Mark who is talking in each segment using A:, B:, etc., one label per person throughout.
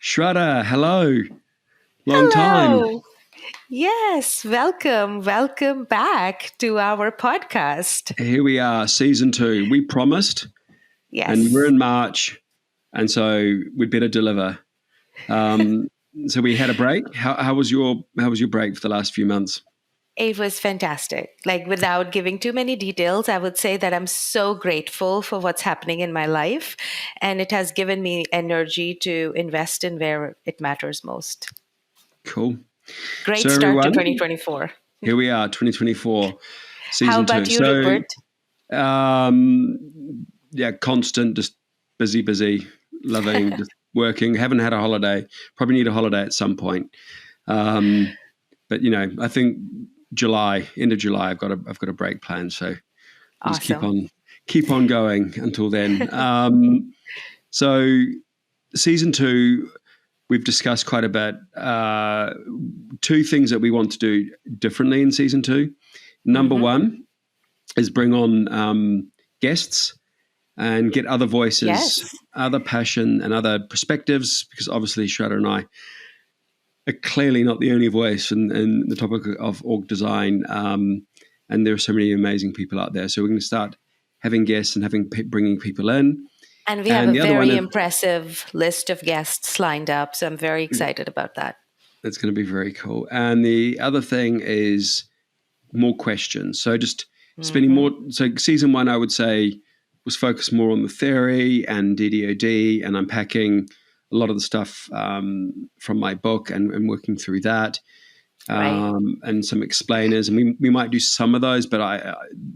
A: Shradha, hello. Long time.
B: Hello. Yes, welcome. Welcome back to our podcast.
A: Here we are, season 2. We promised, and we're
B: Yes,
A: in March, and so we'd better deliver. Um, so we had a break. How was your break for the last few months?
B: it was fantastic. Like, without giving too many details, I would say that I'm so grateful for what's happening in my life, and it has given me energy to invest in where it matters most.
A: Cool.
B: Great
A: So
B: start to
A: everyone,
B: 2024.
A: here we are, 2024,
B: How
A: season 2.
B: about you, Rupert?
A: Yeah, constant, just busy, loving, just working. Haven't had a holiday. Probably need a holiday at some point. But I think end of July, I've got a break plan. So we'll just
B: Awesome.
A: keep on going until then. So season 2, we've discussed quite a bit. 2 things that we want to do differently in season 2. Number one is bring on guests and get other voices,
B: Yes.
A: other passion and other perspectives, because obviously Shradha and I are clearly not the only voice in the topic of org design. And there are so many amazing people out there. So we're going to start having guests and bringing people in.
B: And we have
A: the
B: a
A: other one
B: very
A: is,
B: impressive list of guests lined up. So I'm very excited about that.
A: that's going to be very cool. And the other thing is more questions. So just spending more. So season 1, I would say, was focused more on the theory and DDoD and unpacking a lot of the stuff from my book and working through that.
B: Right.
A: And some explainers. And we might do some of those, but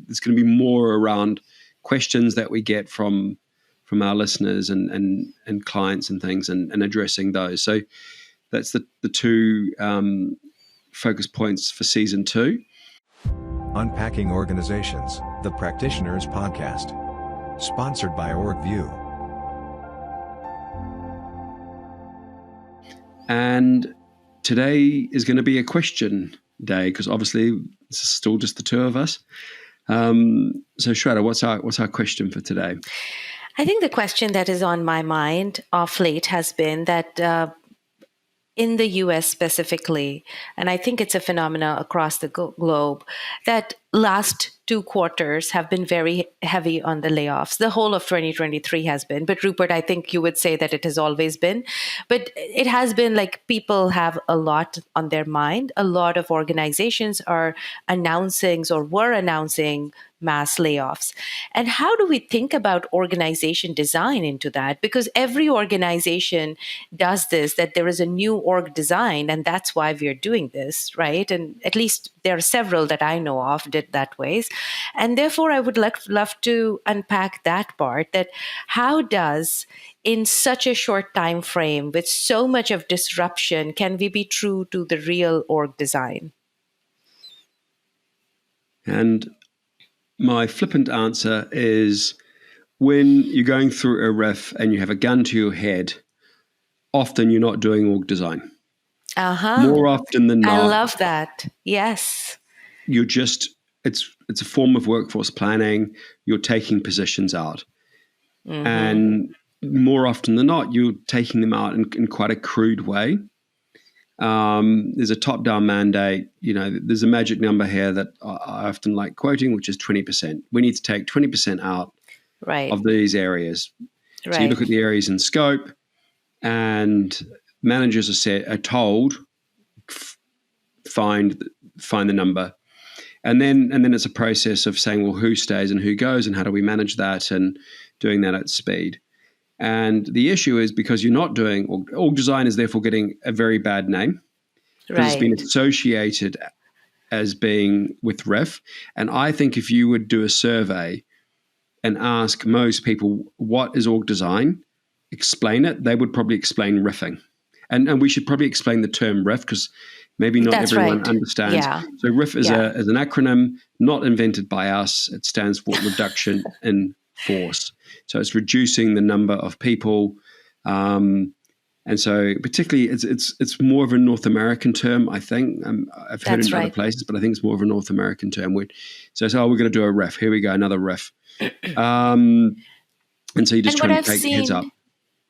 A: it's going to be more around questions that we get from our listeners and clients and things and addressing those. So that's the 2 focus points for season 2.
C: Unpacking Organizations, the Practitioners Podcast. Sponsored by Orgvue.
A: And today is going to be a question day because obviously it's still just the 2 of us. So Shradha, what's our question for today?
B: I think the question that is on my mind of late has been that in the US specifically, and I think it's a phenomena across the globe, that last 2 quarters have been very heavy on the layoffs. The whole of 2023 has been. But Rupert, I think you would say that it has always been. But it has been like people have a lot on their mind. A lot of organizations are announcing or were announcing mass layoffs. And how do we think about organization design into that? Because every organization does this, that there is a new org design, and that's why we're doing this, right? And at least there are several that I know of did that ways. And therefore, I would love to unpack that part, that how does, in such a short time frame, with so much of disruption, can we be true to the real org design?
A: And my flippant answer is when you're going through a riff and you have a gun to your head, often you're not doing org design. More often than not.
B: I love that. Yes.
A: You're just, it's a form of workforce planning. You're taking positions out. And more often than not, you're taking them out in quite a crude way. There's a top-down mandate. There's a magic number here that I often like quoting, which is 20%. We need to take 20% out of these areas.
B: Right.
A: So you look at the areas in scope, and managers are told find the number, and then it's a process of saying, well, who stays and who goes, and how do we manage that, and doing that at speed. And the issue is because you're not doing org design is therefore getting a very bad name because it's been associated as being with RIF. And I think if you would do a survey and ask most people what is org design, explain it, they would probably explain riffing. And we should probably explain the term RIF because maybe not everyone understands.
B: Yeah.
A: So RIF is an acronym not invented by us. It stands for reduction in force. So it's reducing the number of people, and so particularly it's more of a North American term. I think I've heard it in other places, but I think it's more of a North American term. So we're going to do a riff. Here we go, another riff. And so you just try and take heads up.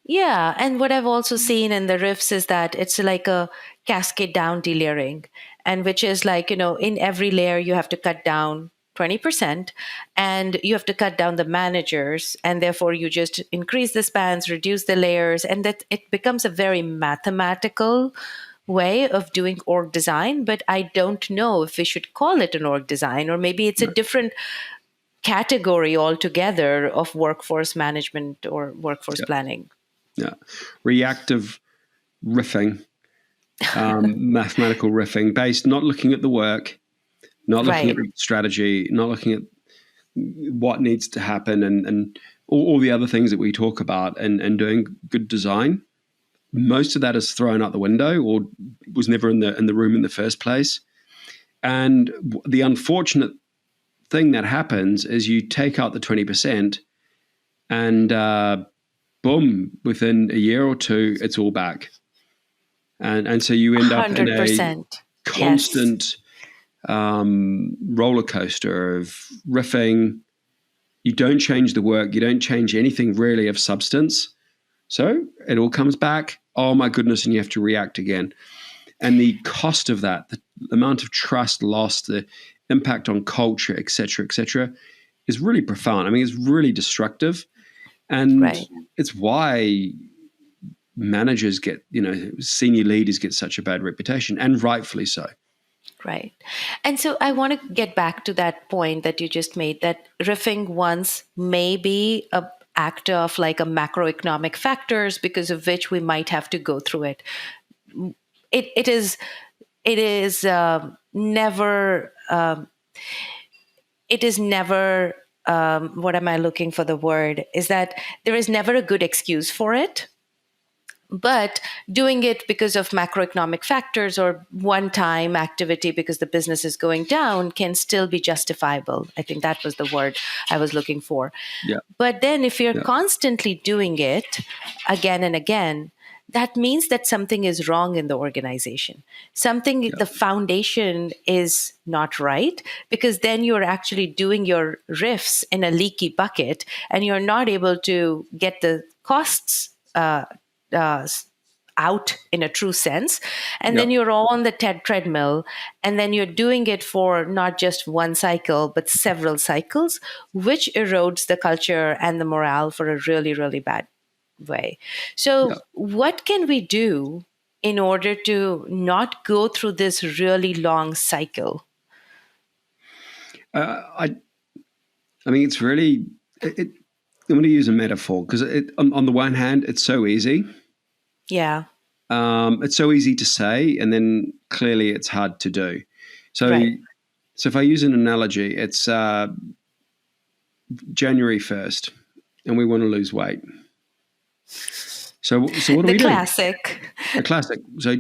B: Yeah, and what I've also seen in the riffs is that it's like a cascade down delayering, and which is like, in every layer you have to cut down 20%, and you have to cut down the managers, and therefore you just increase the spans, reduce the layers, and that it becomes a very mathematical way of doing org design. But I don't know if we should call it an org design, or maybe it's a different category altogether of workforce management or workforce
A: Yeah.
B: planning.
A: Yeah. Reactive riffing, mathematical riffing, based not looking at the work, not looking at
B: Right.
A: the strategy, not looking at what needs to happen, and all the other things that we talk about, and doing good design. Most of that is thrown out the window, or was never in the room in the first place. And the unfortunate thing that happens is you take out the 20%, and boom, within a year or two, it's all back. And so you end up in a
B: 100%. Yes.
A: constant roller coaster of riffing. You don't change the work. You don't change anything really of substance. So it all comes back. Oh my goodness. And you have to react again. And the cost of that, the amount of trust lost, the impact on culture, et cetera, is really profound. I mean, it's really destructive. And
B: Right.
A: it's why managers get, senior leaders get such a bad reputation, and rightfully so.
B: Right. And so I want to get back to that point that you just made, that riffing once may be a actor of like a macroeconomic factors because of which we might have to go through it. It is never it is never what am I looking for the word, is that there is never a good excuse for it. But doing it because of macroeconomic factors or one-time activity because the business is going down can still be justifiable. I think that was the word I was looking for.
A: Yeah.
B: But then if you're constantly doing it again and again, that means that something is wrong in the organization. The foundation is not right, because then you're actually doing your riffs in a leaky bucket and you're not able to get the costs out in a true sense. And then you're on the treadmill, and then you're doing it for not just one cycle, but several cycles, which erodes the culture and the morale for a really, really bad way. So, what can we do in order to not go through this really long cycle?
A: I mean, it's really, I'm going to use a metaphor because on the one hand, it's so easy.
B: Yeah.
A: It's so easy to say, and then clearly it's hard to do. So,
B: Right.
A: so if I use an analogy, it's January 1st, and we want to lose weight. So what do we do?
B: Classic.
A: A classic. So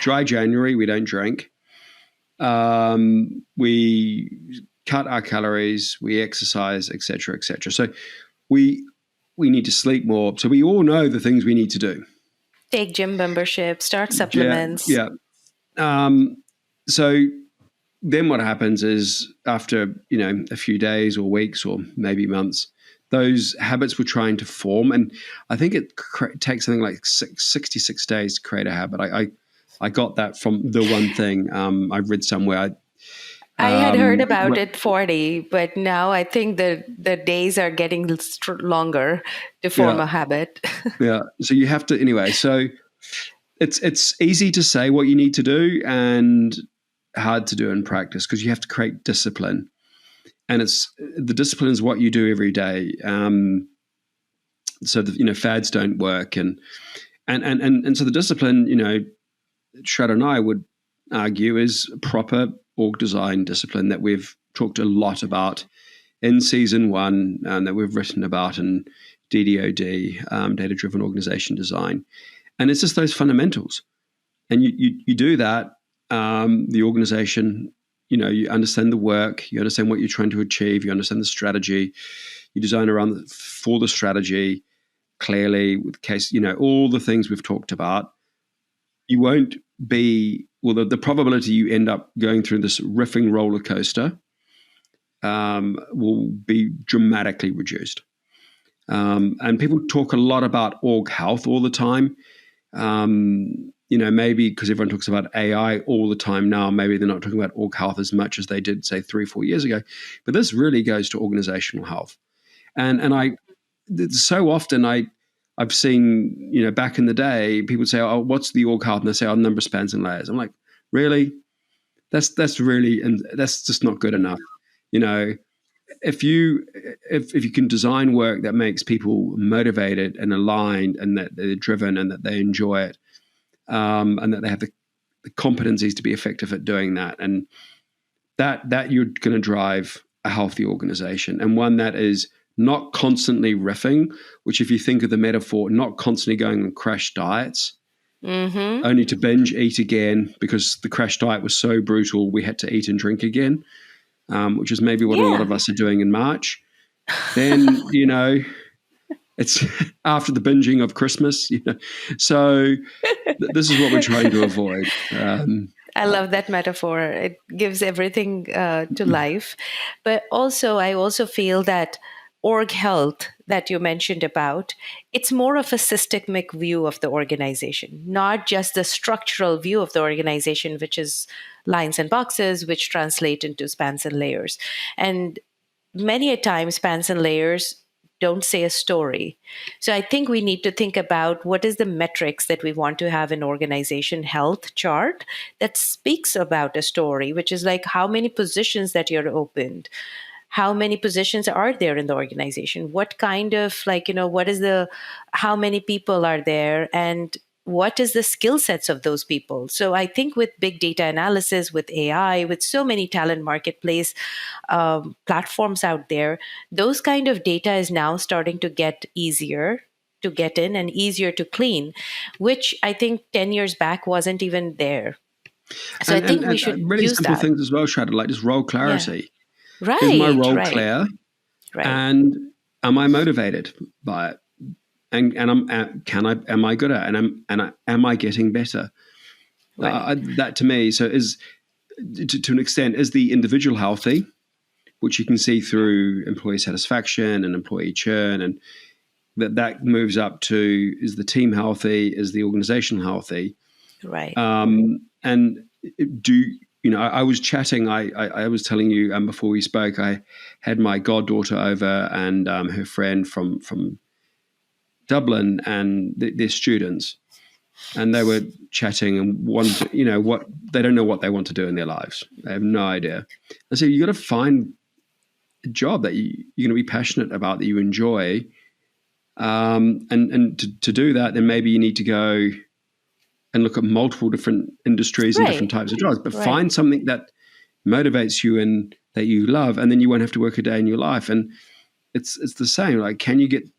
A: dry January, we don't drink. We cut our calories, we exercise, et cetera, et cetera. So we need to sleep more. So we all know the things we need to do.
B: Take gym membership, start supplements.
A: Yeah. So then what happens is after, a few days or weeks or maybe months, those habits we're trying to form, and I think it takes something like 66 days to create a habit. I got that from The One Thing. I read somewhere.
B: I had heard about it 40, but now I think the days are getting longer to form a habit.
A: Yeah. So you have to, anyway. So it's easy to say what you need to do and hard to do in practice, because you have to create discipline. And the discipline is what you do every day. So fads don't work, and so the discipline, Shradha and I would argue, is proper org design discipline that we've talked a lot about in season 1, that we've written about in DDOD, data-driven organization design. And it's just those fundamentals. And you do that, the organization, you understand the work, you understand what you're trying to achieve, you understand the strategy, you design for the strategy clearly, with case, all the things we've talked about. You won't be, the probability you end up going through this riffing roller coaster will be dramatically reduced. And people talk a lot about org health all the time. Maybe because everyone talks about AI all the time now, maybe they're not talking about org health as much as they did, say, 3-4 years ago. But this really goes to organizational health. And so often I've seen, back in the day, people say, "Oh, what's the org health?" And they say, "Oh, number of spans and layers." I'm like, really? That's really, and that's just not good enough. If you can design work that makes people motivated and aligned, and that they're driven and that they enjoy it, and that they have the competencies to be effective at doing that, and that you're going to drive a healthy organization, and one that is not constantly riffing, which, if you think of the metaphor, not constantly going on crash diets, only to binge eat again because the crash diet was so brutal we had to eat and drink again, which is maybe what a lot of us are doing in March. Then, it's after the binging of Christmas, So this is what we're trying to avoid.
B: I love that metaphor. It gives everything to life. But also, I also feel that org health that you mentioned about, it's more of a systemic view of the organization, not just the structural view of the organization, which is lines and boxes, which translate into spans and layers. And many a time, spans and layers don't say a story. So I think we need to think about what is the metrics that we want to have in organization health chart that speaks about a story, which is like how many positions that you're opened, how many positions are there in the organization, what kind of how many people are there, and what is the skill sets of those people. So I think with big data analysis, with AI, with so many talent marketplace platforms out there, those kind of data is now starting to get easier to get in and easier to clean, which I think 10 years back wasn't even there. So I think we should
A: really
B: use
A: simple
B: that.
A: things as well, Shradha, like just role clarity.
B: Right.
A: Is my role clear?
B: Right.
A: And am I motivated by it? And am I good at it? And am I getting better?
B: Right.
A: That to me, so is to an extent, is the individual healthy, which you can see through employee satisfaction and employee churn, and that moves up to, is the team healthy? Is the organization healthy?
B: Right.
A: And I was chatting. I was telling you before we spoke. I had my goddaughter over and her friend from Dublin, and their students, and they were chatting and wanted, what they don't know what they want to do in their lives. They have no idea. And so you got to find a job that you're going to be passionate about, that you enjoy, and to do that, then maybe you need to go and look at multiple different industries and different types of jobs, but find something that motivates you and that you love, and then you won't have to work a day in your life. And it's the same. Like, can you get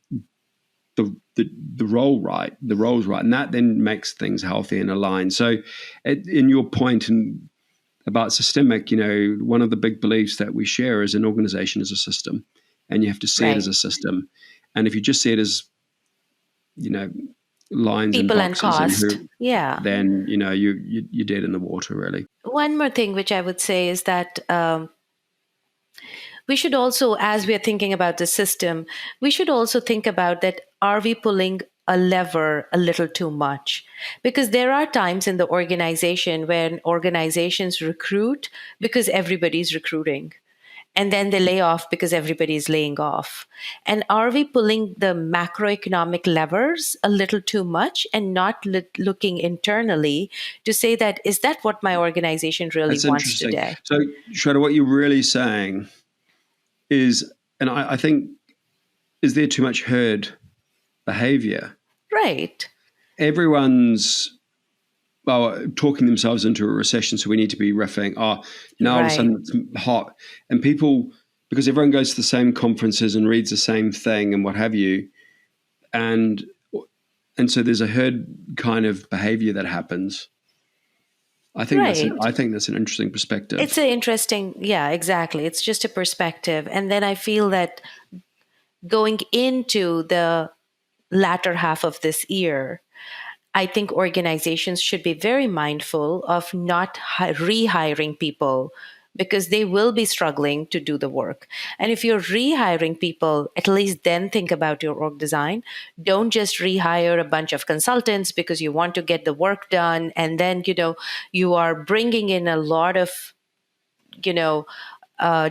A: the role right, the roles right, and that then makes things healthy and aligned. So, in your point about systemic, one of the big beliefs that we share is an organization is a system, and you have to see it as a system. And if you just see it as, lines
B: people
A: and boxes
B: and cost,
A: then you're dead in the water, really.
B: One more thing which I would say is that we should also, as we are thinking about the system, we should also think about that, are we pulling a lever a little too much? Because there are times in the organization when organizations recruit because everybody's recruiting, and then they lay off because everybody's laying off. And are we pulling the macroeconomic levers a little too much and not looking internally to say that, is that what my organization really wants today?
A: So, Shradha, what you're really saying is, and I think, is there too much herd behavior?
B: Right.
A: Everyone's talking themselves into a recession, so we need to be riffing. Now all of a sudden it's hot, and people, because everyone goes to the same conferences and reads the same thing and what have you, and so there's a herd kind of behavior that happens. I think that's an interesting perspective.
B: It's an interesting, exactly. It's just a perspective, and then I feel that going into the latter half of this year, I think organizations should be very mindful of not rehiring people because they will be struggling to do the work. And if you're rehiring people, at least then think about your org design. Don't just rehire a bunch of consultants because you want to get the work done. And then, you are bringing in a lot of,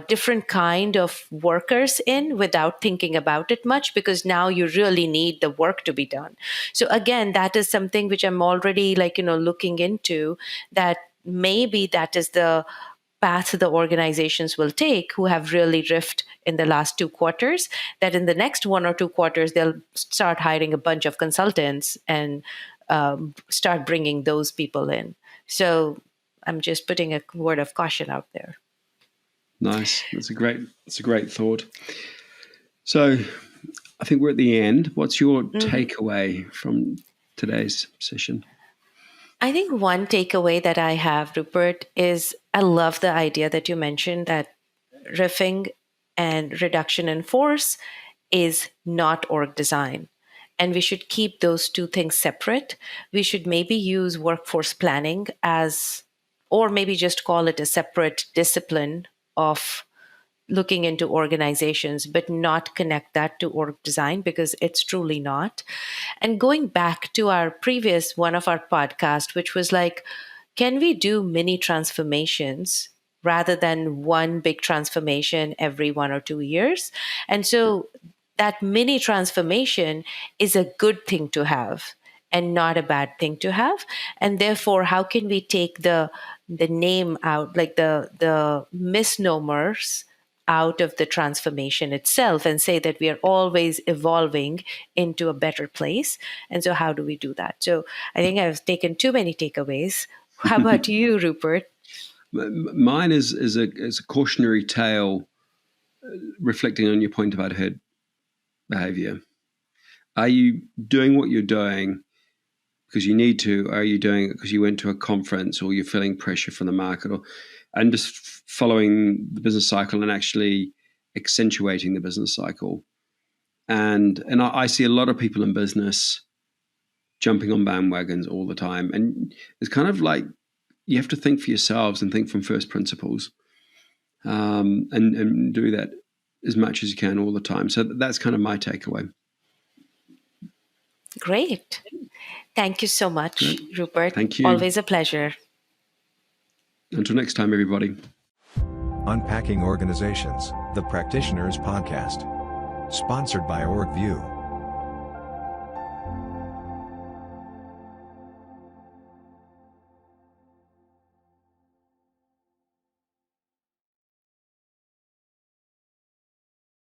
B: different kind of workers in without thinking about it much, because now you really need the work to be done. So again, that is something which I'm already looking into, that maybe that is the path the organizations will take who have really riffed in the last 2 quarters, that in the next 1 or 2 quarters, they'll start hiring a bunch of consultants and start bringing those people in. So I'm just putting a word of caution out there.
A: Nice. That's a great thought. So I think we're at the end. What's your takeaway from today's session?
B: I think one takeaway that I have, Rupert, is I love the idea that you mentioned, that riffing and reduction in force is not org design. And we should keep those two things separate. We should maybe use workforce planning or maybe just call it a separate discipline of looking into organizations, but not connect that to org design, because it's truly not. And going back to our previous one of our podcast, which was like, can we do mini transformations rather than one big transformation every 1 or 2 years? And so that mini transformation is a good thing to have and not a bad thing to have. And therefore, how can we take the name out, like the misnomers out of the transformation itself, and say that we are always evolving into a better place? And so how do we do that? So I think I've taken too many takeaways. How about you, Rupert?
A: Mine is a cautionary tale reflecting on your point about herd behavior. Are you doing what you're doing because you need to? Are you doing it because you went to a conference, or you're feeling pressure from the market, and just following the business cycle and actually accentuating the business cycle? And I see a lot of people in business jumping on bandwagons all the time. And it's kind of like, you have to think for yourselves and think from first principles, and do that as much as you can all the time. So that's kind of my takeaway.
B: Great. Thank you so much,
A: Great.
B: Rupert.
A: Thank you.
B: Always a pleasure.
A: Until next time, everybody.
C: Unpacking Organizations, the Practitioners Podcast. Sponsored by Orgvue.